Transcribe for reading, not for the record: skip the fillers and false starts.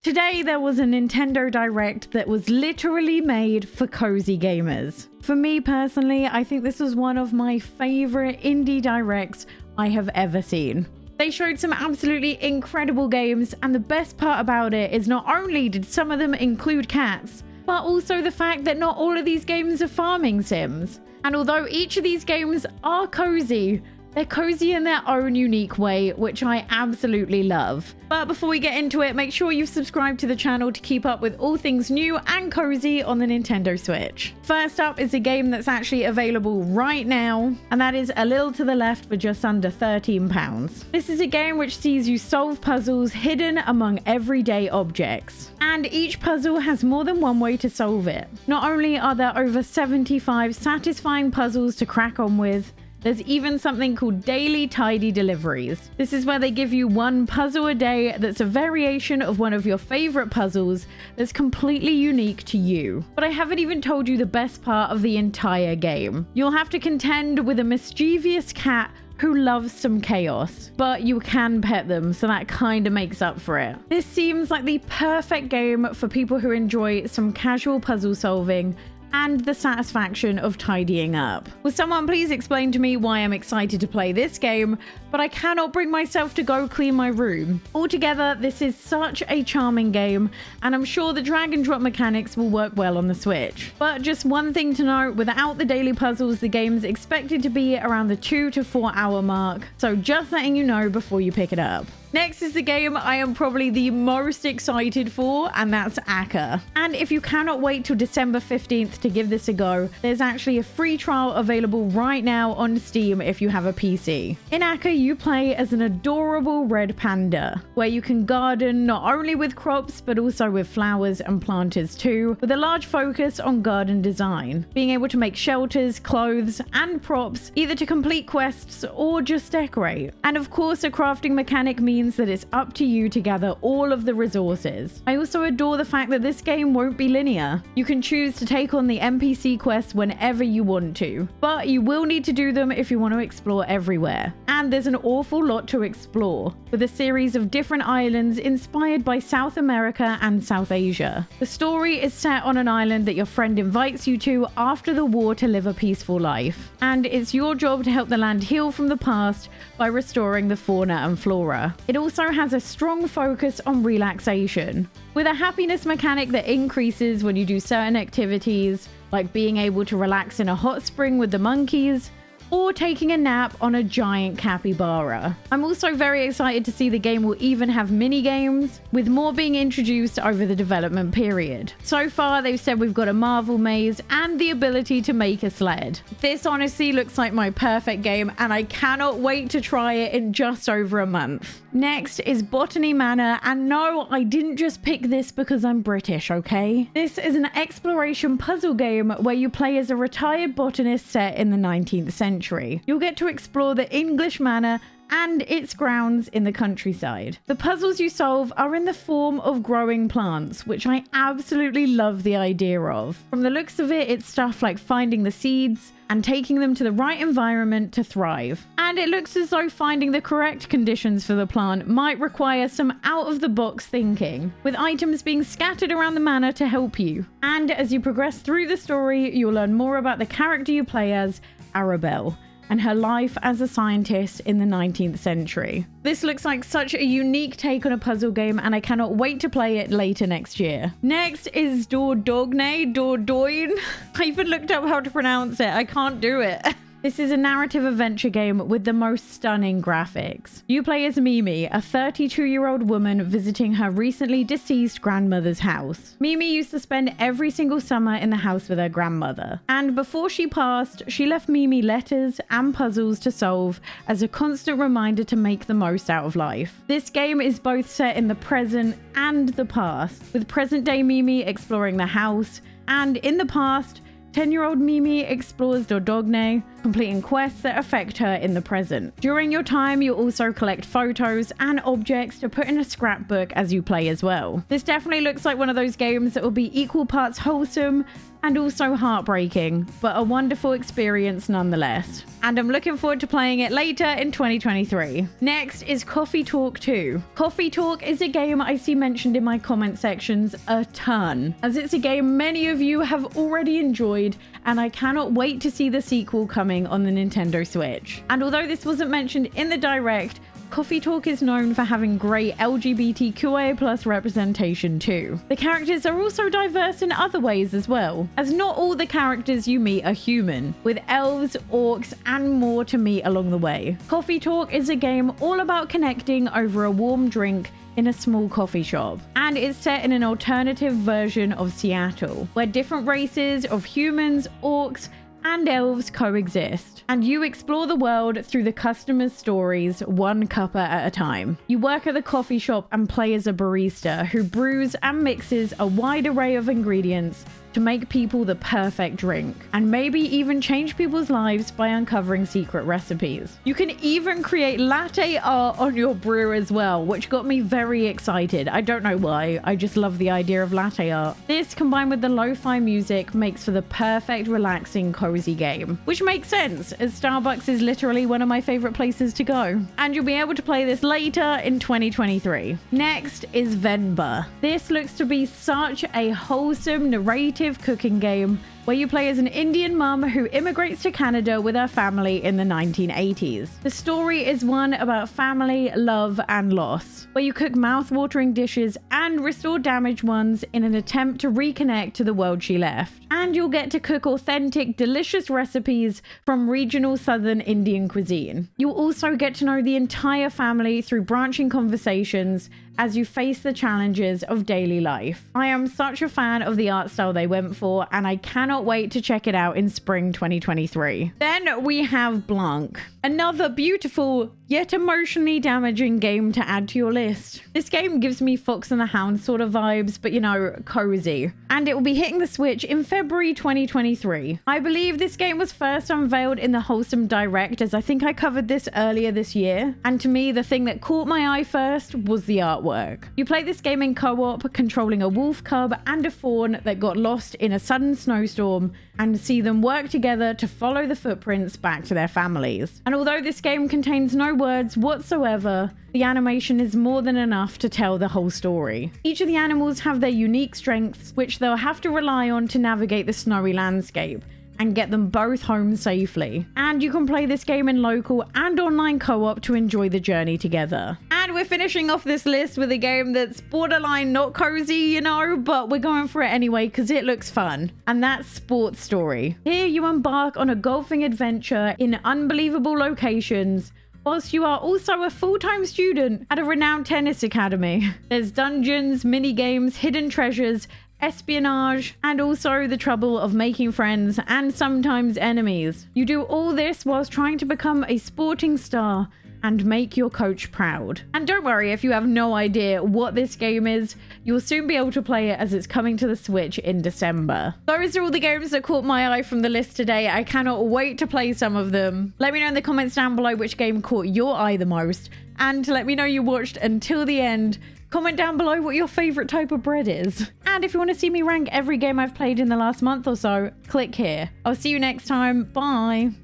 Today there was a Nintendo Direct that was literally made for cozy gamers. For me personally, I think this was one of my favorite indie directs I have ever seen. They showed some absolutely incredible games, and the best part about it is not only did some of them include cats, but also the fact that not all of these games are farming sims. And although each of these games are cozy, they're cozy in their own unique way, which I absolutely love. But before we get into it, make sure you've subscribed to the channel to keep up with all things new and cozy on the Nintendo Switch. First up is a game that's actually available right now, and that is A Little to the Left for just under £13. This is a game which sees you solve puzzles hidden among everyday objects. And each puzzle has more than one way to solve it. Not only are there over 75 satisfying puzzles to crack on with, there's even something called daily tidy deliveries. This is where they give you one puzzle a day that's a variation of one of your favorite puzzles that's completely unique to you. But I haven't even told you the best part of the entire game. You'll have to contend with a mischievous cat who loves some chaos, but you can pet them, so that kind of makes up for it. This seems like the perfect game for people who enjoy some casual puzzle solving and the satisfaction of tidying up. Will someone please explain to me why I'm excited to play this game, but I cannot bring myself to go clean my room? Altogether, this is such a charming game, and I'm sure the drag and drop mechanics will work well on the Switch. But just one thing to note, without the daily puzzles, the game's expected to be around the 2 to 4 hour mark, so just letting you know before you pick it up. Next is the game I am probably the most excited for, and that's Akka. And if you cannot wait till December 15th to give this a go, there's actually a free trial available right now on Steam if you have a PC. In Akka, you play as an adorable red panda, where you can garden not only with crops, but also with flowers and planters too, with a large focus on garden design, being able to make shelters, clothes, and props, either to complete quests or just decorate. And of course, a crafting mechanic means that it's up to you to gather all of the resources. I also adore the fact that this game won't be linear. You can choose to take on the NPC quests whenever you want to, but you will need to do them if you want to explore everywhere. And there's an awful lot to explore, with a series of different islands inspired by South America and South Asia. The story is set on an island that your friend invites you to after the war to live a peaceful life. And it's your job to help the land heal from the past by restoring the fauna and flora. It also has a strong focus on relaxation, with a happiness mechanic that increases when you do certain activities, like being able to relax in a hot spring with the monkeys, or taking a nap on a giant capybara. I'm also very excited to see the game will even have mini games, with more being introduced over the development period. So far, they've said we've got a marble maze and the ability to make a sled. This honestly looks like my perfect game, and I cannot wait to try it in just over a month. Next is Botany Manor, and no, I didn't just pick this because I'm British, okay? This is an exploration puzzle game where you play as a retired botanist set in the 19th century. You'll get to explore the English manor and its grounds in the countryside. The puzzles you solve are in the form of growing plants, which I absolutely love the idea of. From the looks of it, it's stuff like finding the seeds and taking them to the right environment to thrive. And it looks as though finding the correct conditions for the plant might require some out-of-the-box thinking, with items being scattered around the manor to help you. And as you progress through the story, you'll learn more about the character you play as, Arabelle, and her life as a scientist in the 19th century. This looks like such a unique take on a puzzle game, and I cannot wait to play it later next year. Next is Dordogne. I even looked up how to pronounce it. I can't do it. This is a narrative adventure game with the most stunning graphics. You play as Mimi, a 32-year-old woman visiting her recently deceased grandmother's house. Mimi used to spend every single summer in the house with her grandmother. And before she passed, she left Mimi letters and puzzles to solve as a constant reminder to make the most out of life. This game is both set in the present and the past, with present-day Mimi exploring the house, and in the past, 10-year-old Mimi explores Dordogne, completing quests that affect her in the present. During your time, you'll also collect photos and objects to put in a scrapbook as you play as well. This definitely looks like one of those games that will be equal parts wholesome and also heartbreaking, but a wonderful experience nonetheless. And I'm looking forward to playing it later in 2023. Next is Coffee Talk 2. Coffee Talk is a game I see mentioned in my comment sections a ton, as it's a game many of you have already enjoyed, and I cannot wait to see the sequel coming on the Nintendo Switch. And although this wasn't mentioned in the Direct, Coffee Talk is known for having great LGBTQIA+ representation too. The characters are also diverse in other ways as well, as not all the characters you meet are human, with elves, orcs, and more to meet along the way. Coffee Talk is a game all about connecting over a warm drink in a small coffee shop, and it's set in an alternative version of Seattle, where different races of humans, orcs, and elves coexist, and you explore the world through the customers' stories, one cuppa at a time. You work at the coffee shop and play as a barista who brews and mixes a wide array of ingredients to make people the perfect drink, and maybe even change people's lives by uncovering secret recipes. You can even create latte art on your brew as well, which got me very excited. I don't know why, I just love the idea of latte art. This, combined with the lo-fi music, makes for the perfect relaxing cozy game, which makes sense as Starbucks is literally one of my favorite places to go. And you'll be able to play this later in 2023. Next is Venba. This looks to be such a wholesome narrative cooking game where you play as an Indian mum who immigrates to Canada with her family in the 1980s. The story is one about family, love, and loss, where you cook mouth-watering dishes and restore damaged ones in an attempt to reconnect to the world she left. And you'll get to cook authentic, delicious recipes from regional southern Indian cuisine. You'll also get to know the entire family through branching conversations as you face the challenges of daily life. I am such a fan of the art style they went for, and I cannot wait to check it out in spring 2023. Then we have Blanc, another beautiful yet emotionally damaging game to add to your list. This game gives me Fox and the Hound sort of vibes, but you know, cozy. And it will be hitting the Switch in February 2023. I believe this game was first unveiled in the Wholesome Direct, as I think I covered this earlier this year. And to me, the thing that caught my eye first was the artwork. You play this game in co-op, controlling a wolf cub and a fawn that got lost in a sudden snowstorm, and see them work together to follow the footprints back to their families. And although this game contains no words whatsoever, the animation is more than enough to tell the whole story. Each of the animals have their unique strengths, which they'll have to rely on to navigate the snowy landscape and get them both home safely. And you can play this game in local and online co-op to enjoy the journey together. And we're finishing off this list with a game that's borderline not cozy, you know, but we're going for it anyway because it looks fun. And that's Sports Story. Here you embark on a golfing adventure in unbelievable locations, whilst you are also a full-time student at a renowned tennis academy. There's dungeons, mini-games, hidden treasures, espionage, and also the trouble of making friends and sometimes enemies. You do all this whilst trying to become a sporting star and make your coach proud. And don't worry if you have no idea what this game is, you'll soon be able to play it as it's coming to the Switch in December. Those are all the games that caught my eye from the list today. I cannot wait to play some of them. Let me know in the comments down below which game caught your eye the most, and let me know you watched until the end. Comment down below what your favorite type of bread is. And if you want to see me rank every game I've played in the last month or so, click here. I'll see you next time. Bye.